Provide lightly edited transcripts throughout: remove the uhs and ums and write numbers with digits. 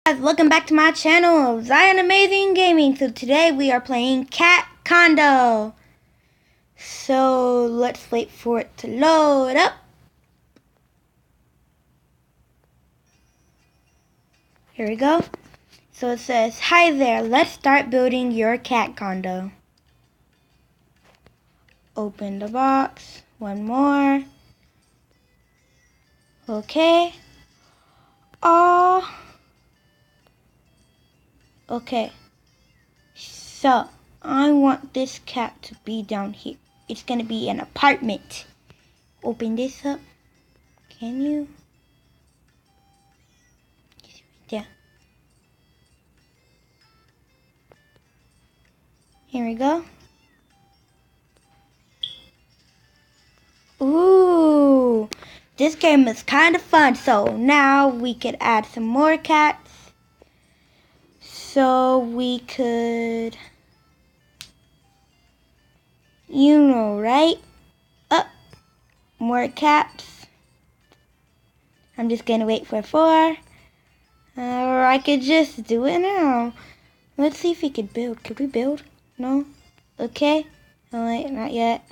Guys, welcome back to my channel, Zion Amazing Gaming. So today we are playing Cat Condo. So let's wait for it to load up. Here we go. So it says, hi there, let's start building your cat condo. Open the box, one more. Okay. Okay. So, I want this cat to be down here. It's gonna be an apartment. Open this up. Can you? Yeah. Here we go. Ooh, this game is kind of fun. So now we could add some more cats. So we could, right? More cats. I'm just gonna wait for 4. Or I could just do it now. Let's see if we could build. Could we build? No? Okay. Oh, wait, not yet.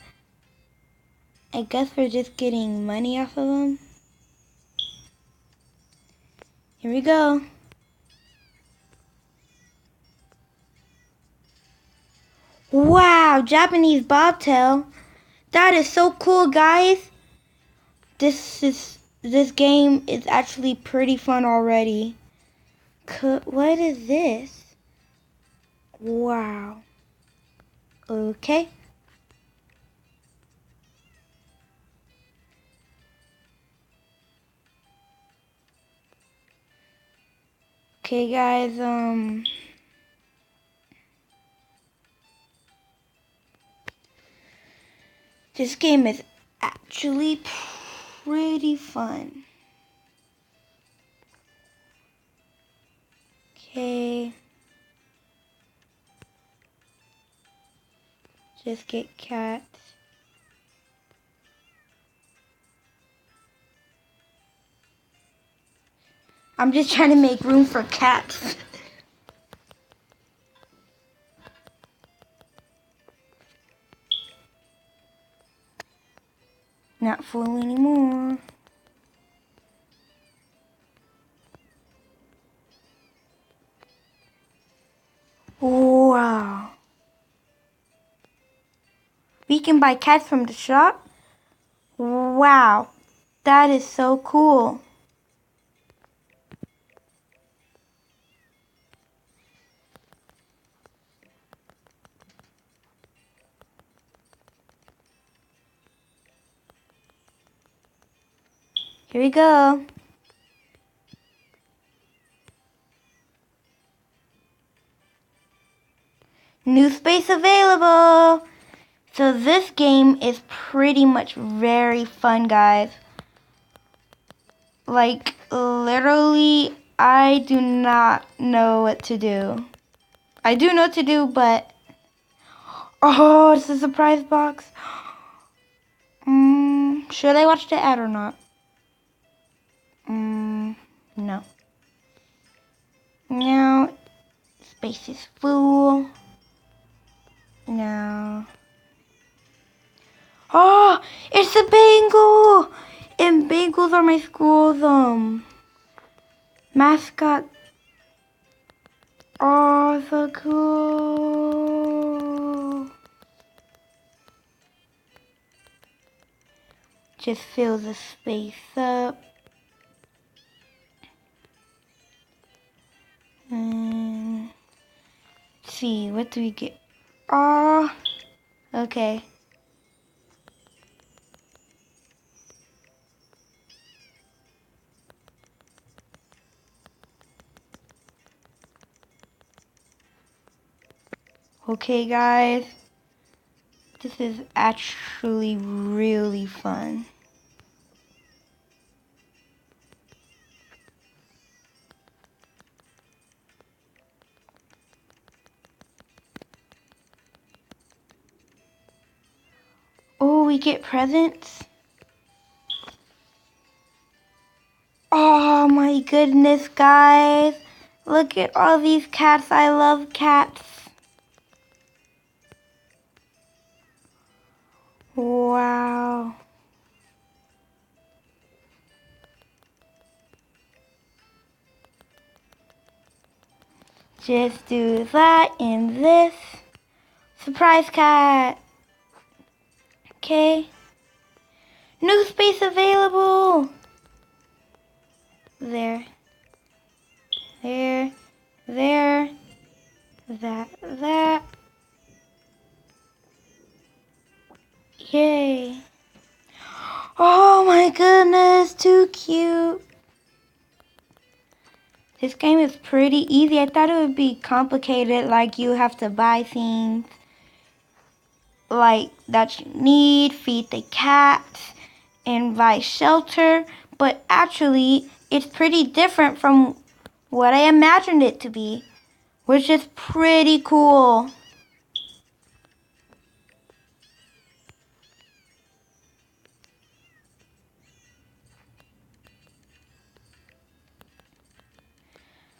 I guess we're just getting money off of them. Here we go. Wow, Japanese bobtail. That is so cool, guys. This game is actually pretty fun already. What is this? Wow. Okay. Okay, guys, this game is actually pretty fun. Okay. Just get cats. I'm just trying to make room for cats. Not full anymore. Wow. We can buy cats from the shop? Wow. That is so cool. Here we go. New space available. So this game is pretty much very fun, guys. Like, literally, I do not know what to do. I do know what to do, but... Oh, it's a surprise box. Should I watch the ad or not? No. Now, space is full. No. Oh, it's a Bengal! And Bengals are my school's mascot. Oh, so cool. Just fill the space up. Let's see, what do we get? Oh, okay. Okay, guys. This is actually really fun. Oh, we get presents? Oh my goodness, guys. Look at all these cats. I love cats. Wow. Just do that and this. Surprise cat. Okay. New space available. There. There. There. That. Yay. Oh my goodness, too cute. This game is pretty easy. I thought it would be complicated, like you have to buy things like that you need, feed the cats, and buy shelter. But actually, it's pretty different from what I imagined it to be, which is pretty cool.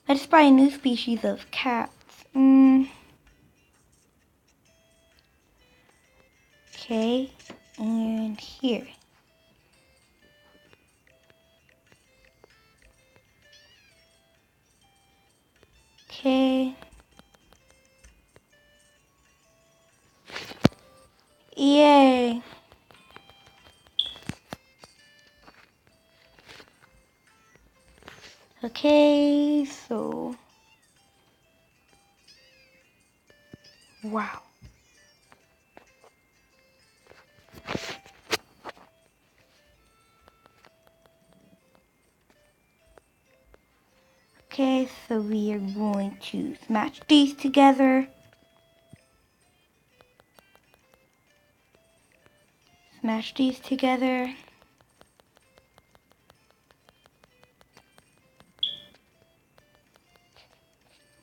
Let's buy a new species of cats. Okay, and here. Okay. Yay. Okay, so. Wow. Okay, so we are going to smash these together. Smash these together.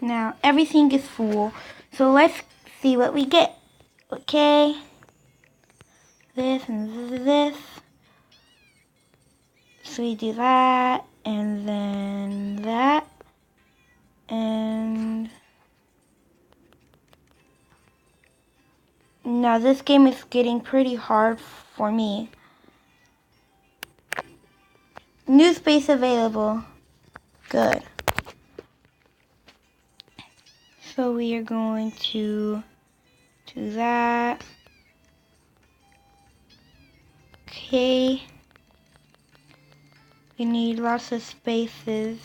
Now everything is full, so let's see what we get. Okay, this and this. So we do that, and then that, and now this game is getting pretty hard for me. New space available. Good. So we are going to do that. Okay. We need lots of spaces.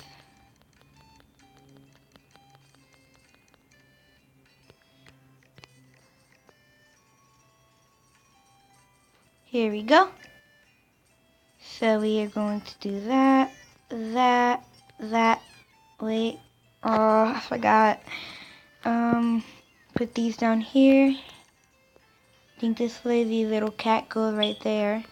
Here we go. So we are going to do that, that. Wait. Oh, I forgot. Put these down here. I think this way the little cat goes right there.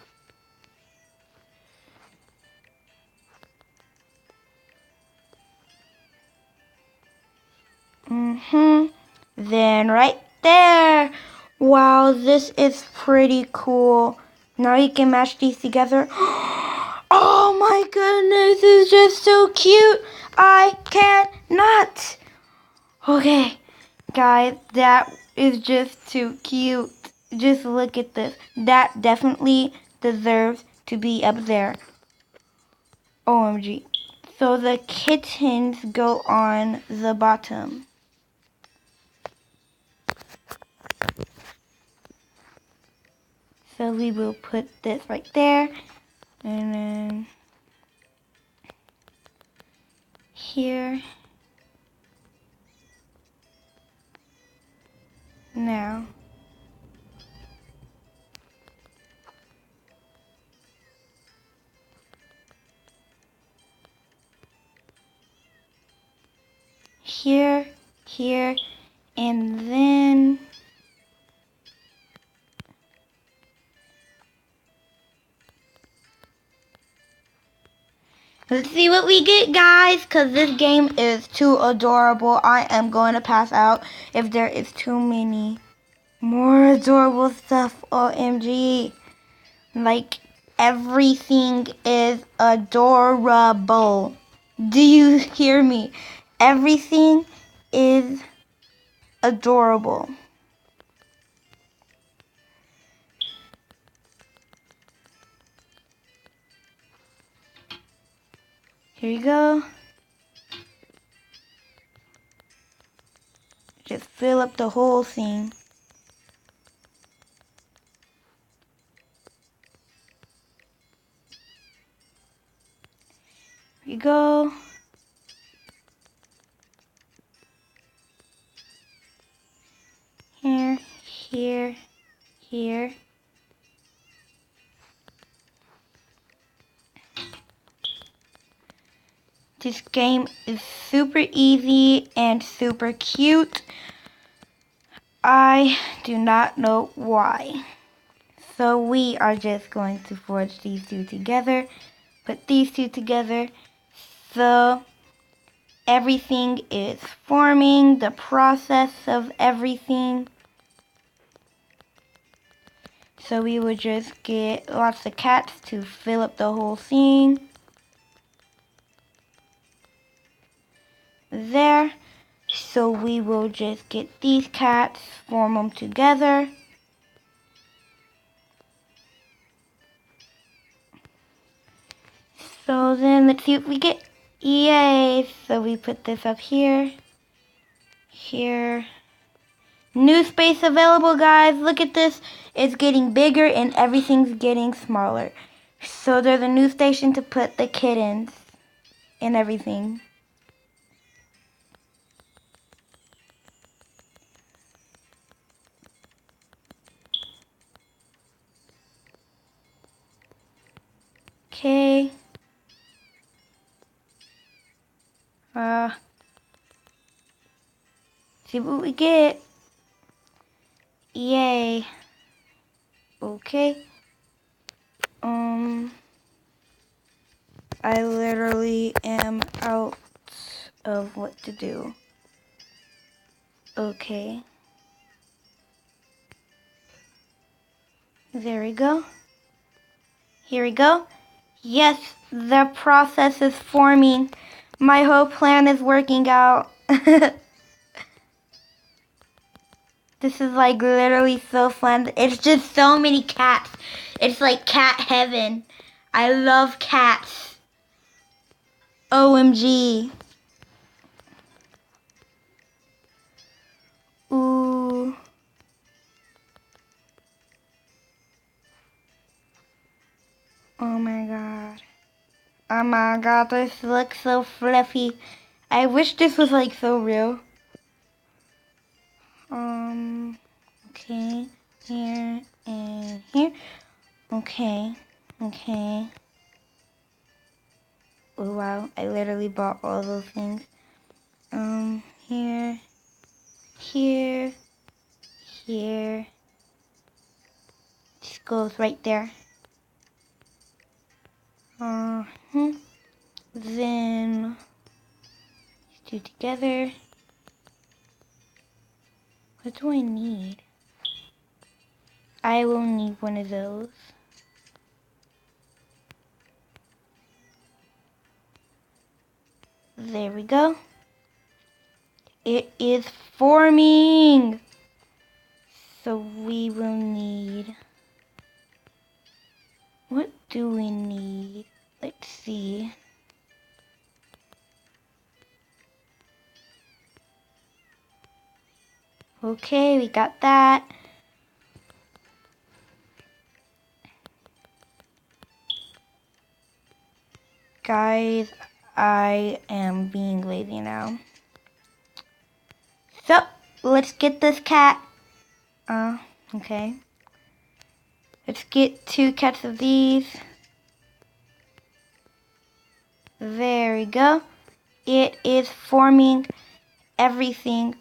Then right there. Wow, this is pretty cool. Now you can match these together. Oh my goodness, this is just so cute. I cannot. Okay, guys, that is just too cute. Just look at this. That definitely deserves to be up there. OMG. So the kittens go on the bottom. So we will put this right there. And then here. Now. Here, and then let's see what we get, guys, because this game is too adorable. I am going to pass out if there is too many more adorable stuff. OMG. Like, everything is adorable. Do you hear me? Everything is adorable. Here you go. Just fill up the whole thing. Here you go. Here, here, here. This game is super easy and super cute. I do not know why. So we are just going to forge these two together. Put these two together. So everything is forming, the process of everything. So we would just get lots of cats to fill up the whole thing. There. So we will just get these cats, form them together. So then let's see if we get, yay. So we put this up here, here. New space available, guys. Look at this. It's getting bigger and everything's getting smaller. So there's a new station to put the kittens and everything. Okay. See what we get. Yay. Okay. I literally am out of what to do. Okay. There we go. Here we go. Yes, the process is forming. My whole plan is working out. This is like literally so fun. It's just so many cats. It's like cat heaven. I love cats. OMG. Ooh. Oh my god. Oh my god, this looks so fluffy. I wish this was like so real. Okay. Here and here. Okay. Okay. Oh wow, I literally bought all those things. Here, here, here. Just goes right there. Then these two together. What do I need? I will need one of those. There we go. It is forming. So we will need, what do we need? Let's see. Okay, we got that. Guys, I am being lazy now. So, let's get this cat. Okay. Let's get 2 cats of these. There we go. It is forming everything.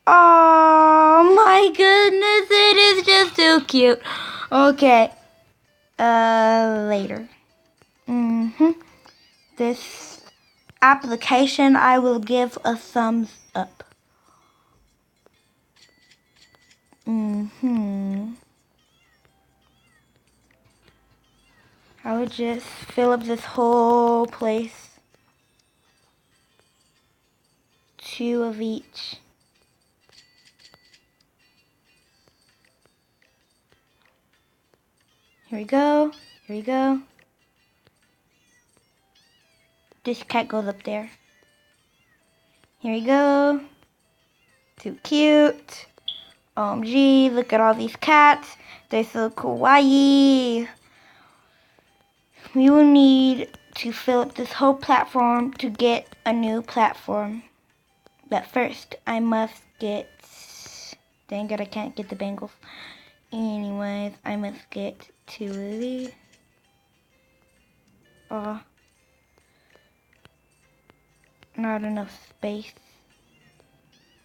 Oh my goodness, it is just too cute. Okay. Later. This application I will give a thumbs up. I would just fill up this whole place. 2 of each. Here we go. Here we go. This cat goes up there. Here we go. Too cute. OMG, look at all these cats. They're so kawaii. We will need to fill up this whole platform to get a new platform. But first, I must get... Dang it, I can't get the bangles. Anyways, I must get 2 of these. Oh. Not enough space.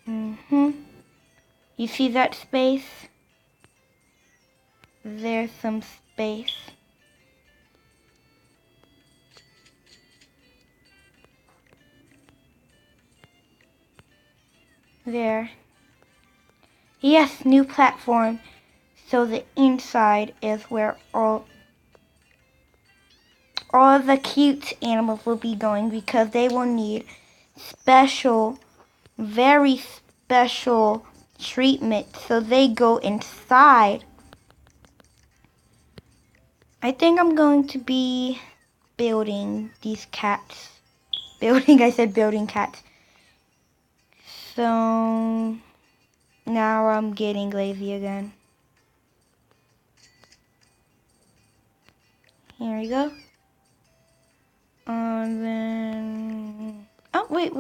You see that space? There's some space. There. Yes, new platform. So the inside is where all the cute animals will be going, because they will need special, very special treatment. So they go inside. I think I'm going to be building these cats. I said building cats. So now I'm getting lazy again. Here we go. And then... Oh, wait.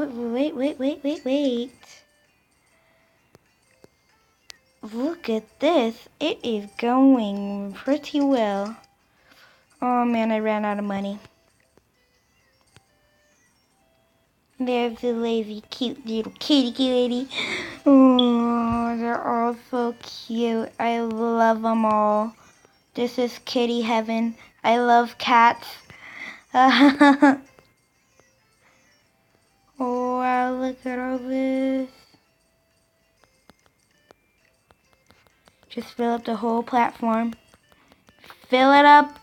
Look at this. It is going pretty well. Oh man, I ran out of money. There's the lazy, cute little kitty lady. Oh, they're all so cute. I love them all. This is kitty heaven. I love cats. Oh wow, look at all this. Just fill up the whole platform. Fill it up.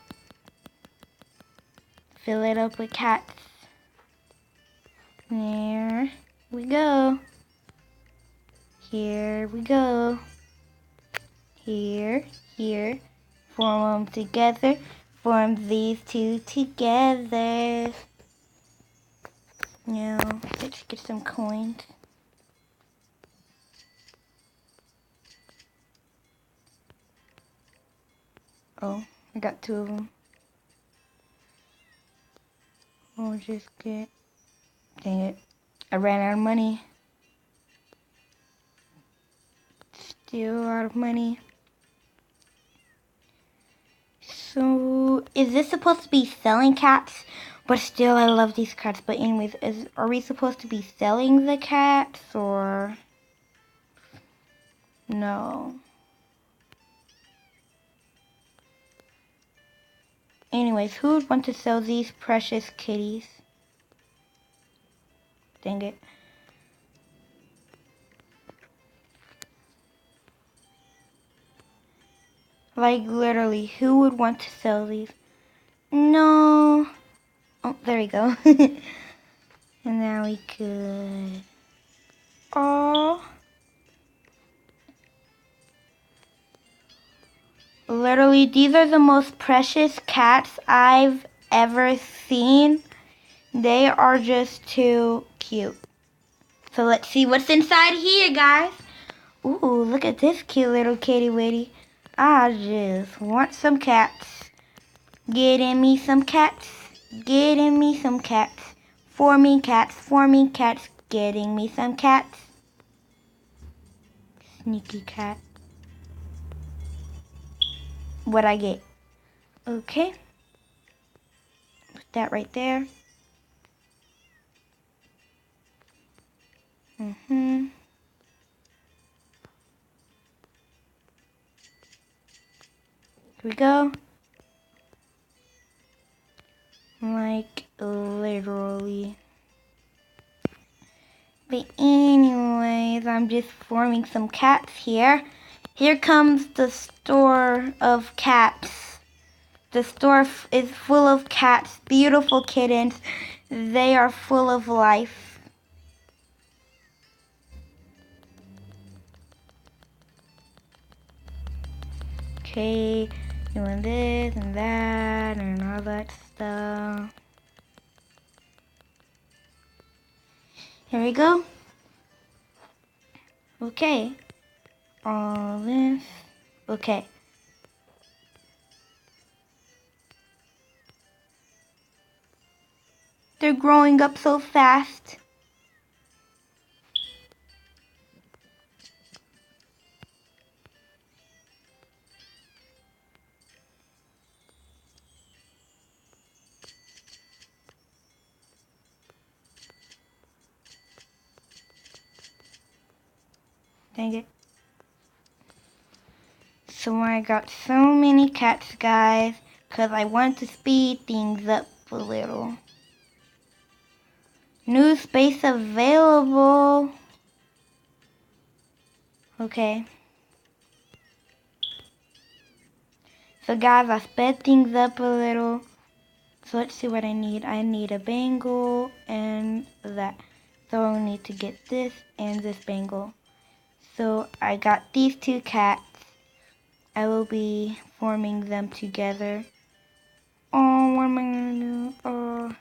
Fill it up with cats. There we go. Here we go. Here. Form them together. Form these 2 together. Now, let's get some coins. Oh, I got 2 of them. We'll just get... Dang it. I ran out of money. Still out of money. So, is this supposed to be selling cats? But still, I love these cats. But anyways, are we supposed to be selling the cats, or... No. Anyways, who would want to sell these precious kitties? Dang it. Like, literally, who would want to sell these? No. Oh, there we go. And now we could... Oh. Literally, these are the most precious cats I've ever seen. They are just too cute. So let's see what's inside here, guys. Ooh, look at this cute little kitty witty. I just want some cats. Getting me some cats. Getting me some cats. For me cats. Getting me some cats. Sneaky cat. What'd I get? Okay. Put that right there. Here we go. Like, literally. But anyways, I'm just forming some cats here. Here comes the store of cats. The store is full of cats, beautiful kittens. They are full of life. Okay, doing this and that and all that stuff. Here we go. Okay. All this. Okay. They're growing up so fast. Dang it. So I got so many cats, guys, because I want to speed things up a little. New space available. Okay. So guys, I sped things up a little. So let's see what I need. I need a bangle and that. So I'll need to get this and this bangle. So I got these two cats. I will be forming them together. Oh, what am I gonna do? Oh.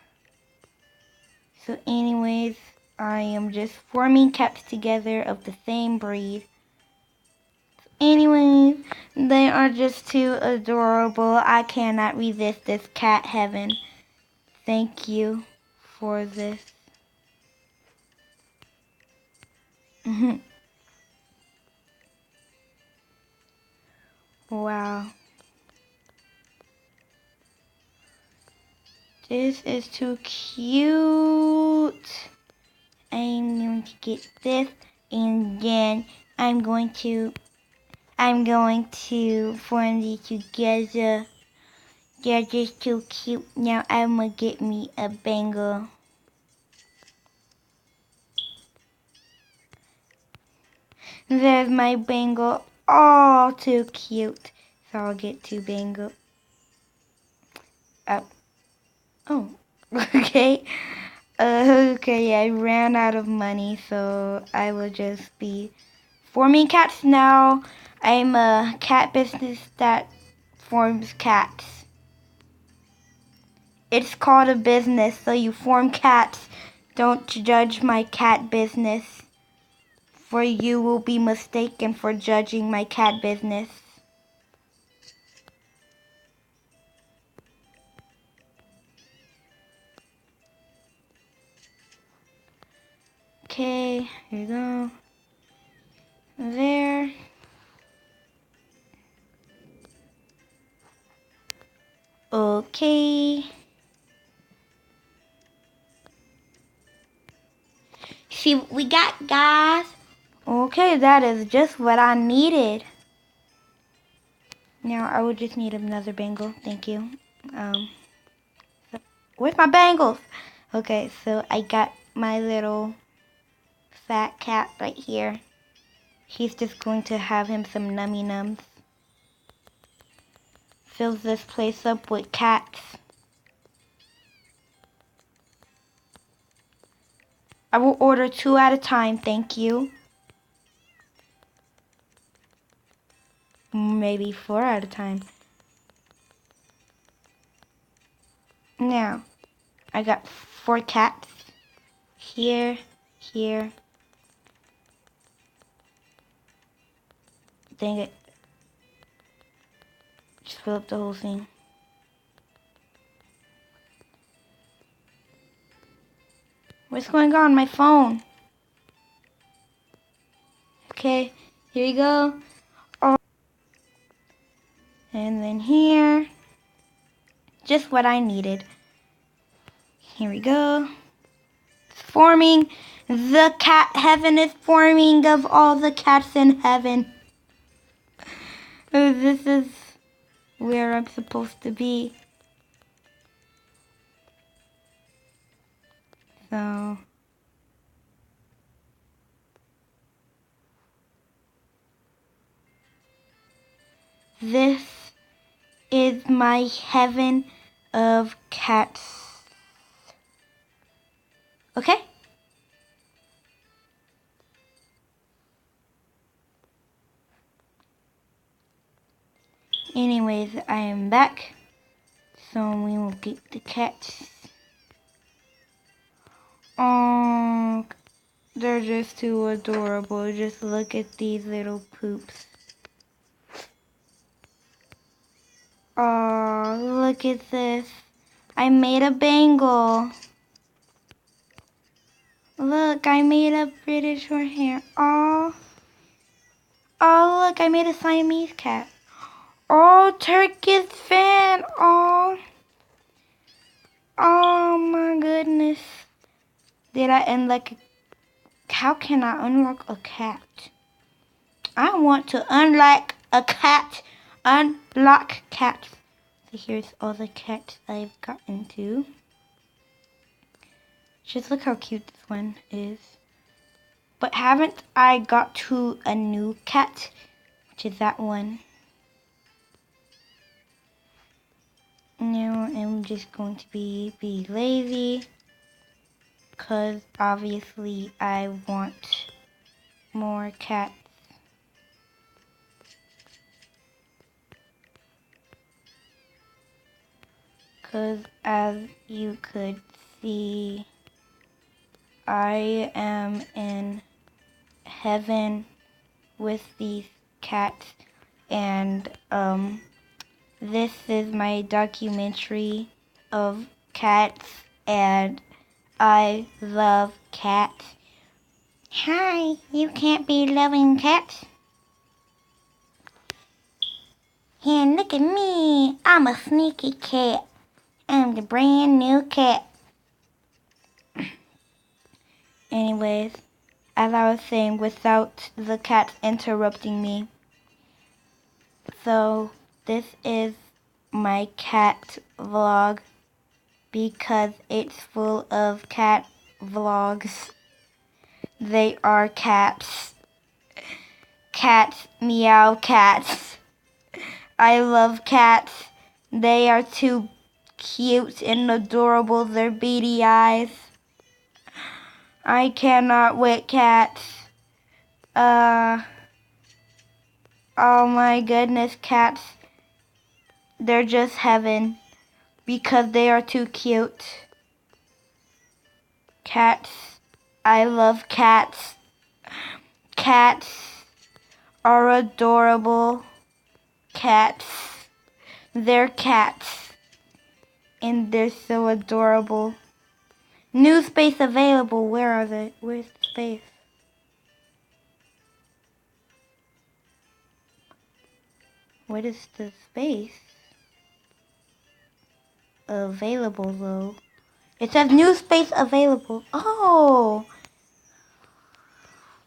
So anyways, I am just forming cats together of the same breed. Anyways, they are just too adorable. I cannot resist this cat heaven. Thank you for this. Wow. This is too cute. I'm going to get this and then I'm going to form these together. They're just too cute. Now I'm gonna get me a bangle. There's my bangle. Oh, too cute. So I'll get two bangle. Oh, okay. Okay, I ran out of money, so I will just be forming cats now. I'm a cat business that forms cats. It's called a business, so you form cats. Don't judge my cat business, for you will be mistaken for judging my cat business. Okay, here you go. There. Okay. See what we got, guys? Okay, that is just what I needed. Now I would just need another bangle. Thank you. Where's my bangles? Okay, so I got my little fat cat right here. He's just going to have him some nummy nums. Fills this place up with cats. I will order 2 at a time, thank you. Maybe 4 at a time. Now, I got 4 cats. Here, here. Dang it. Just fill up the whole thing. What's going on? My phone. Okay, here you go. Oh. And then here. Just what I needed. Here we go. It's forming. The cat heaven is forming of all the cats in heaven. This is where I'm supposed to be. So. This is my heaven of cats. Okay? Anyways, I am back. So we will get the cats. Oh, they're just too adorable. Just look at these little poops. Oh, look at this. I made a bangle. Look, I made a British short hair. Oh, look, I made a Siamese cat. Oh, Turkish fan. Oh my goodness. Did I unlock a... How can I unlock a cat? I want to unlock a cat. Unlock cats. So here's all the cats I've gotten to. Just look how cute this one is. But haven't I got to a new cat? Which is that one. Now I'm just going to be lazy. Because obviously I want more cats. Because as you could see, I am in heaven with these cats, and this is my documentary of cats, and I love cats. Hi, you can't be loving cats. And look at me, I'm a sneaky cat. I'm the brand new cat. Anyways, as I was saying, without the cats interrupting me. So, this is my cat vlog because it's full of cat vlogs. They are cats. Cats, meow cats. I love cats. They are too cute and adorable. Their beady eyes. I cannot with cats. Oh my goodness, cats. They're just heaven because they are too cute. Cats. I love cats. Cats are adorable. Cats. They're cats. And they're so adorable. New space available. Where are they? Where's the space? What is the space available though? It says new space available. Oh.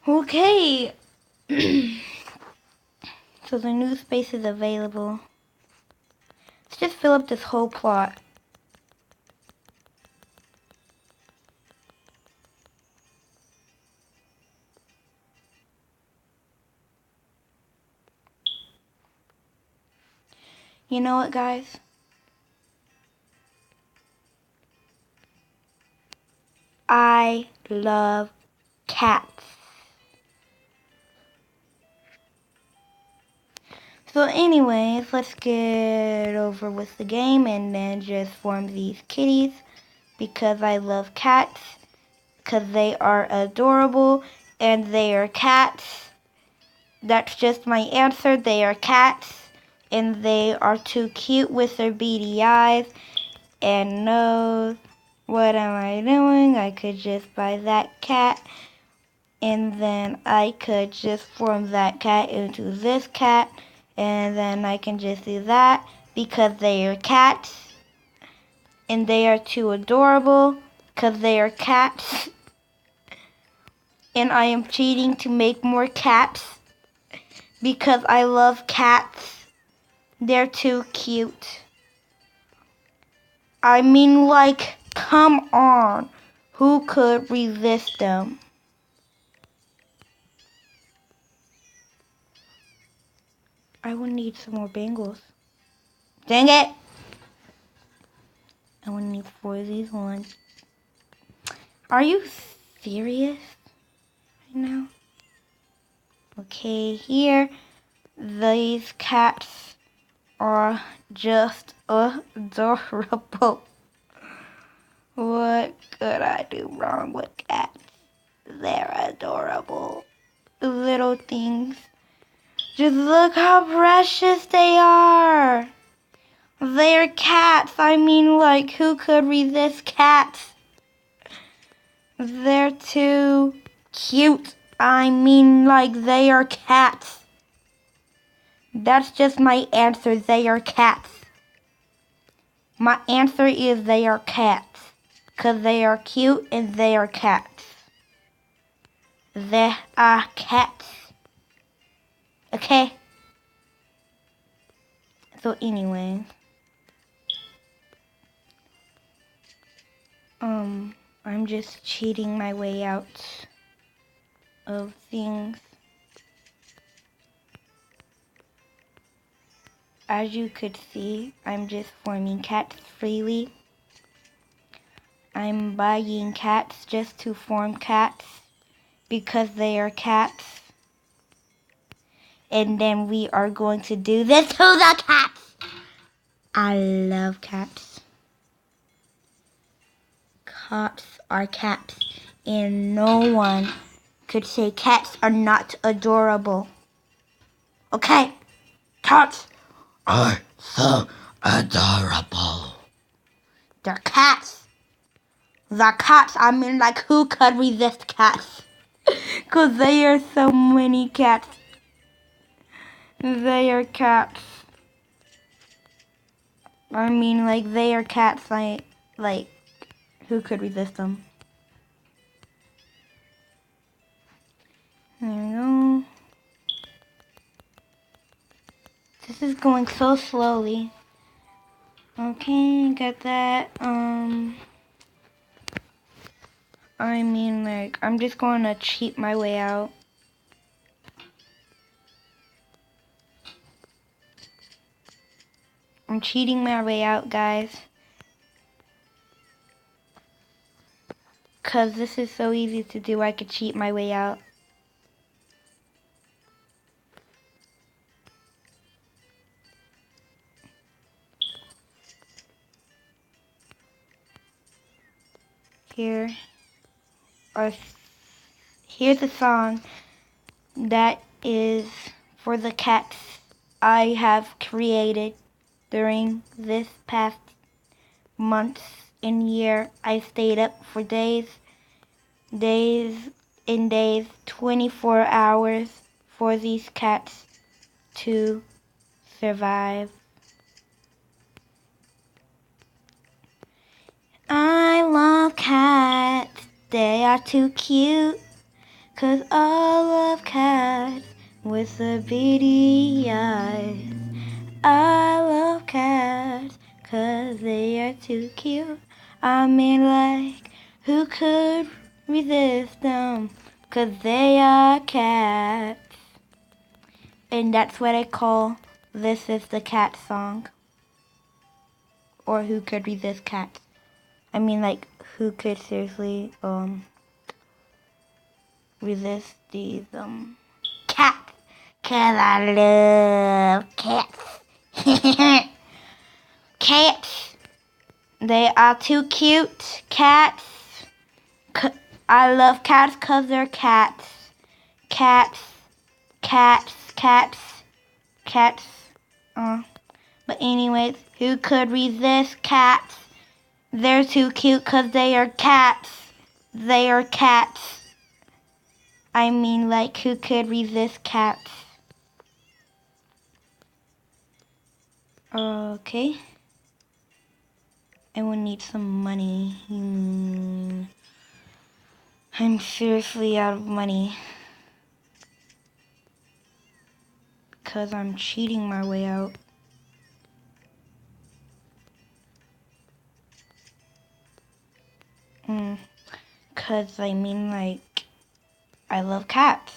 Okay. So the new space is available. Let's just fill up this whole plot. You know what, guys? I love cats. So anyways, let's get over with the game and then just form these kitties because I love cats because they are adorable and they are cats. That's just my answer. They are cats and they are too cute with their beady eyes and nose. What am I doing? I could just buy that cat and then I could just form that cat into this cat and then I can just do that because they are cats and they are too adorable because they are cats and I am cheating to make more cats because I love cats. They're too cute. I mean, like, come on. Who could resist them? I would need some more bangles. Dang it! I would need 4 of these ones. Are you serious right now? Okay, here. These cats are just adorable. What could I do wrong with cats? They're adorable. Little things. Just look how precious they are. They're cats. I mean, like, who could resist cats? They're too cute. I mean, like, they are cats. That's just my answer. They are cats. My answer is they are cats. Because they are cute and they are cats. They are cats. Okay? So anyway. I'm just cheating my way out of things. As you could see, I'm just forming cats freely. I'm buying cats just to form cats because they are cats. And then we are going to do this to the cats. I love cats. Cats are cats. And no one could say cats are not adorable. Okay? Cats are so adorable. They're cats. The cats, I mean, like, who could resist cats? Because they are so many cats. They are cats. I mean, like, they are cats, like, who could resist them? There we go. This is going so slowly. Okay, got that. I mean, like, I'm just going to cheat my way out. I'm cheating my way out, guys. Because this is so easy to do, I could cheat my way out. Here's a song that is for the cats I have created during this past months and year. I stayed up for days and days, 24 hours for these cats to survive. I love cats, they are too cute, 'cause I love cats with the beady eyes. I love cats, 'cause they are too cute. I mean, like, who could resist them? 'Cause they are cats. And that's what I call This Is the Cat song. Or Who Could Resist Cats. I mean, like, who could seriously, resist these, cats? 'Cause I love cats. Cats. They are too cute. Cats. I love cats 'cause they're cats. Cats. Cats. Cats. Cats. But anyways, who could resist cats? They're too cute 'cause they are cats. They are cats. I mean, like, who could resist cats? Okay. I will need some money. I'm seriously out of money. Because I'm cheating my way out. Because, I mean, like, I love cats.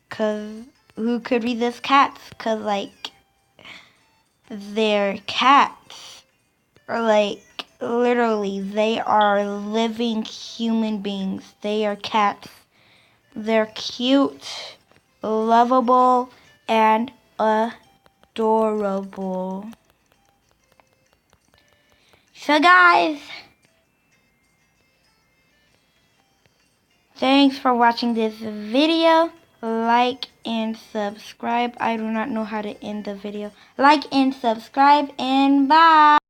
Because who could resist cats? Because, like, they're cats. Or, like, literally, they are living human beings. They are cats. They're cute, lovable, and adorable. adorable. So guys, thanks for watching this video. Like and subscribe. I do not know how to end the video. Like and subscribe, and bye.